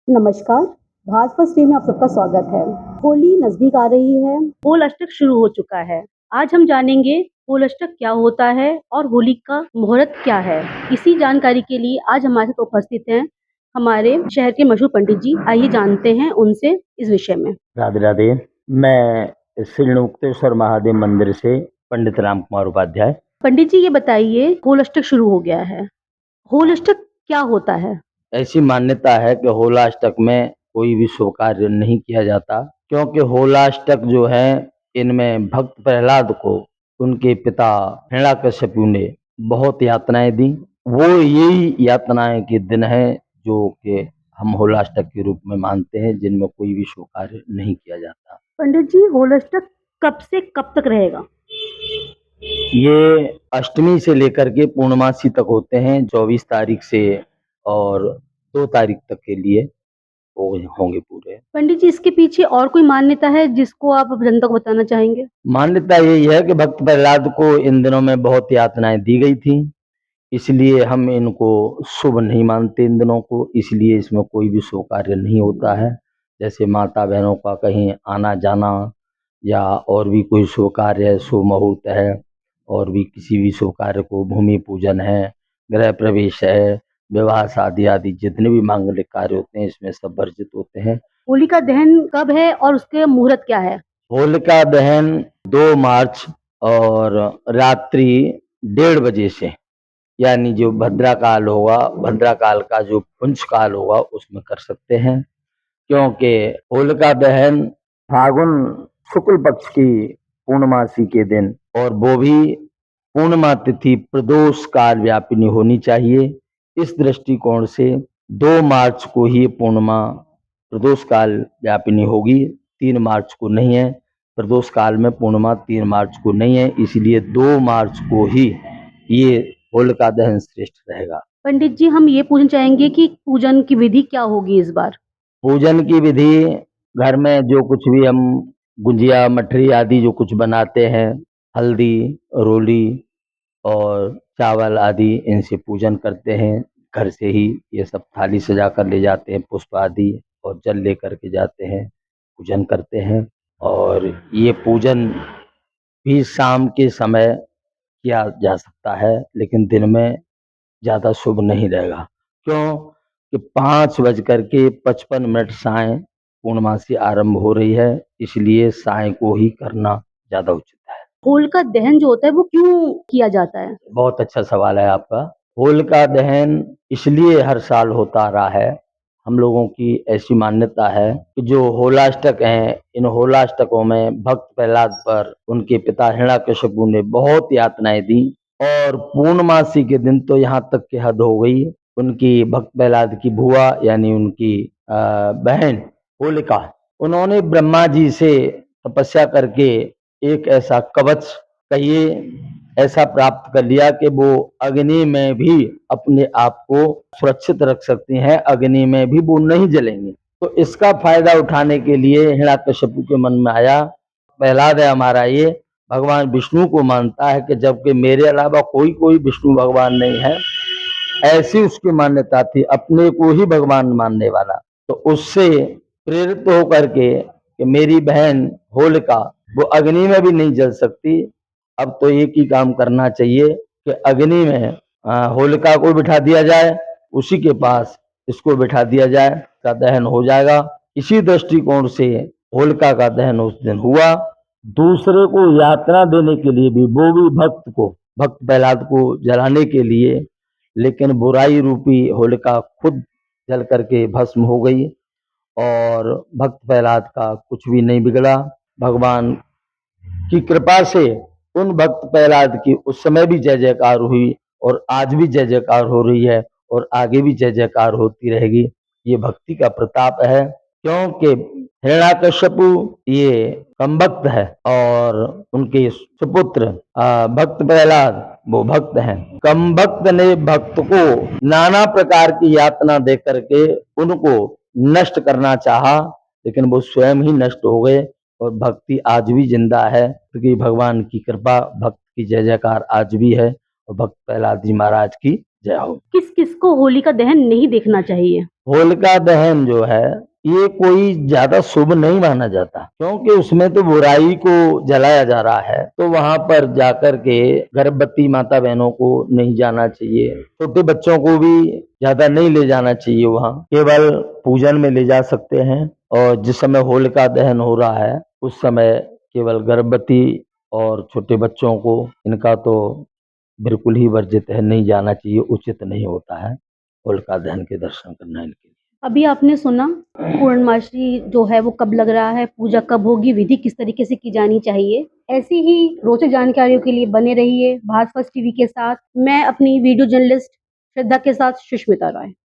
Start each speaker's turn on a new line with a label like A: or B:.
A: नमस्कार, भाजपा स्ट्रीम में आप सबका स्वागत है। होली नजदीक आ रही है, होल अष्टक शुरू हो चुका है। आज हम जानेंगे होल अष्टक क्या होता है और होली का मुहूर्त क्या है। इसी जानकारी के लिए आज हमारे साथ उपस्थित हैं हमारे शहर के मशहूर पंडित जी। आइए जानते हैं उनसे इस विषय में।
B: राधे राधे। मैं श्री मुक्तेश्वर महादेव मंदिर से पंडित राम कुमार उपाध्याय।
A: पंडित जी ये बताइए, होल अष्टक शुरू हो गया है, होल अष्टक क्या होता है?
B: ऐसी मान्यता है कि होलाष्टक में कोई भी शुभ कार्य नहीं किया जाता, क्योंकि होलाष्टक जो है इनमें भक्त प्रहलाद को उनके पिता हिरण्याकश्यपु ने बहुत यातनाएं दी। वो यही यातनाएं के दिन है जो कि हम होलाष्टक के रूप में मानते हैं, जिनमें कोई भी शुभ कार्य नहीं किया जाता।
A: पंडित जी होल अष्टक कब से कब तक रहेगा?
B: ये अष्टमी से लेकर के पूर्णमासी तक होते हैं, 24 तारीख से और 2 तारीख तक के लिए होंगे पूरे।
A: पंडित जी इसके पीछे और कोई मान्यता है जिसको आप जनता को बताना चाहेंगे?
B: मान्यता यही है कि भक्त प्रहलाद को इन दिनों में बहुत यातनाएं दी गई थी, इसलिए हम इनको शुभ नहीं मानते इन दिनों को, इसलिए इसमें कोई भी शुभ कार्य नहीं होता है। जैसे माता बहनों का कहीं आना जाना या और भी कोई शुभ कार्य है, शुभ मुहूर्त है, और भी किसी भी शुभ कार्य को, भूमि पूजन है, गृह प्रवेश है, विवाह शादी आदि जितने भी मांगलिक कार्य होते हैं इसमें सब वर्जित होते हैं।
A: होलिका दहन कब है और उसके मुहूर्त क्या है?
B: होलिका दहन 2 मार्च और रात्रि 1:30 से, यानी जो भद्रा काल होगा, भद्रा काल का जो पुंज काल होगा उसमें कर सकते हैं, क्योंकि होलिका दहन फागुन शुक्ल पक्ष की पूर्णमासी के दिन, और वो भी पूर्णिमा तिथि प्रदोष काल व्यापिनी होनी चाहिए। इस दृष्टिकोण से 2 मार्च को ही पूर्णिमा प्रदोष काल व्यापिनी होगी, 3 मार्च को नहीं है। प्रदोष काल में पूर्णिमा 3 मार्च को नहीं है, इसलिए 2 मार्च को ही ये होलिका दहन श्रेष्ठ रहेगा।
A: पंडित जी हम ये पूछना चाहेंगे कि पूजन की विधि क्या होगी इस बार?
B: पूजन की विधि, घर में जो कुछ भी हम गुजिया मठरी आदि जो कुछ बनाते हैं, हल्दी रोली और चावल आदि, इनसे पूजन करते हैं। घर से ही ये सब थाली सजा कर ले जाते हैं, पुष्प आदि और जल लेकर के जाते हैं, पूजन करते हैं। और ये पूजन भी शाम के समय किया जा सकता है, लेकिन दिन में ज़्यादा शुभ नहीं रहेगा। क्यों कि 5:55 सायं पूर्णमासी आरंभ हो रही है, इसलिए सायं को ही करना ज़्यादा उचित है।
A: होलिका दहन जो होता है वो क्यों किया जाता है?
B: बहुत अच्छा सवाल है आपका। होलिका दहन इसलिए हर साल होता आ रहा है, हम लोगों की ऐसी मान्यता है कि जो होलाष्टक हैं, इन होलाष्टकों में भक्त प्रहलाद पर उनके पिता हिरण्याकश्यपु ने बहुत यातनाएं दी, और पूर्णमासी के दिन तो यहाँ तक कि हद हो गई। उनकी भक्त प्रहलाद की बुआ यानी उनकी बहन होलिका, उन्होंने ब्रह्मा जी से तपस्या करके एक ऐसा कवच, कहिए ऐसा प्राप्त कर लिया कि वो अग्नि में भी अपने आप को सुरक्षित रख सकती हैं, अग्नि में भी वो नहीं जलेंगी। तो इसका फायदा उठाने के लिए हिरण्याकश्यपु के मन में आया, प्रहलाद है हमारा ये भगवान विष्णु को मानता है कि जबकि मेरे अलावा कोई कोई विष्णु भगवान नहीं है, ऐसी उसकी मान्यता थी, अपने को ही भगवान मानने वाला। तो उससे प्रेरित होकर के कि मेरी बहन होलिका वो अग्नि में भी नहीं जल सकती, अब तो एक ही काम करना चाहिए कि अग्नि में होलिका को बिठा दिया जाए, उसी के पास इसको बिठा दिया जाए, का दहन हो जाएगा। इसी दृष्टिकोण से होलिका का दहन उस दिन हुआ। दूसरे को यातना देने के लिए भी, वो भी भक्त को, भक्त प्रहलाद को जलाने के लिए, लेकिन बुराई रूपी होलिका खुद जल करके भस्म हो गई, और भक्त प्रहलाद का कुछ भी नहीं बिगड़ा। भगवान की कृपा से उन भक्त प्रहलाद की उस समय भी जय जयकार हुई, और आज भी जय जयकार हो रही है, और आगे भी जय जयकार होती रहेगी। ये भक्ति का प्रताप है, क्योंकि हिरण्याकश्यपु ये कम भक्त है, और उनके सुपुत्र भक्त प्रहलाद वो भक्त हैं। कम भक्त ने भक्त को नाना प्रकार की यातना दे करके उनको नष्ट करना चाहा, लेकिन वो स्वयं ही नष्ट हो गए, और भक्ति आज भी जिंदा है, क्योंकि भगवान की कृपा, भक्त की जय जयकार आज भी है, और भक्त प्रहलाद जी महाराज की जय हो।
A: किस किस को होलिका दहन नहीं देखना चाहिए?
B: होलिका दहन जो है ये कोई ज्यादा शुभ नहीं माना जाता, क्योंकि उसमें तो बुराई को जलाया जा रहा है। तो वहां पर जाकर के गर्भवती माता बहनों को नहीं जाना चाहिए, छोटे बच्चों को भी ज्यादा नहीं ले जाना चाहिए, वहां केवल पूजन में ले जा सकते हैं। और जिस समय होलिका दहन हो रहा है उस समय केवल गर्भवती और छोटे बच्चों को, इनका तो बिल्कुल ही वर्जित है, नहीं जाना चाहिए, उचित नहीं होता है होलिका दहन के दर्शन करना इनके लिए।
A: अभी आपने सुना पूर्णमासी जो है वो कब लग रहा है, पूजा कब होगी, विधि किस तरीके से की जानी चाहिए। ऐसी ही रोचक जानकारियों के लिए बने रहिए भास फर्स्ट टीवी के साथ। मैं अपनी वीडियो जर्नलिस्ट श्रद्धा के साथ सुष्मिता राय।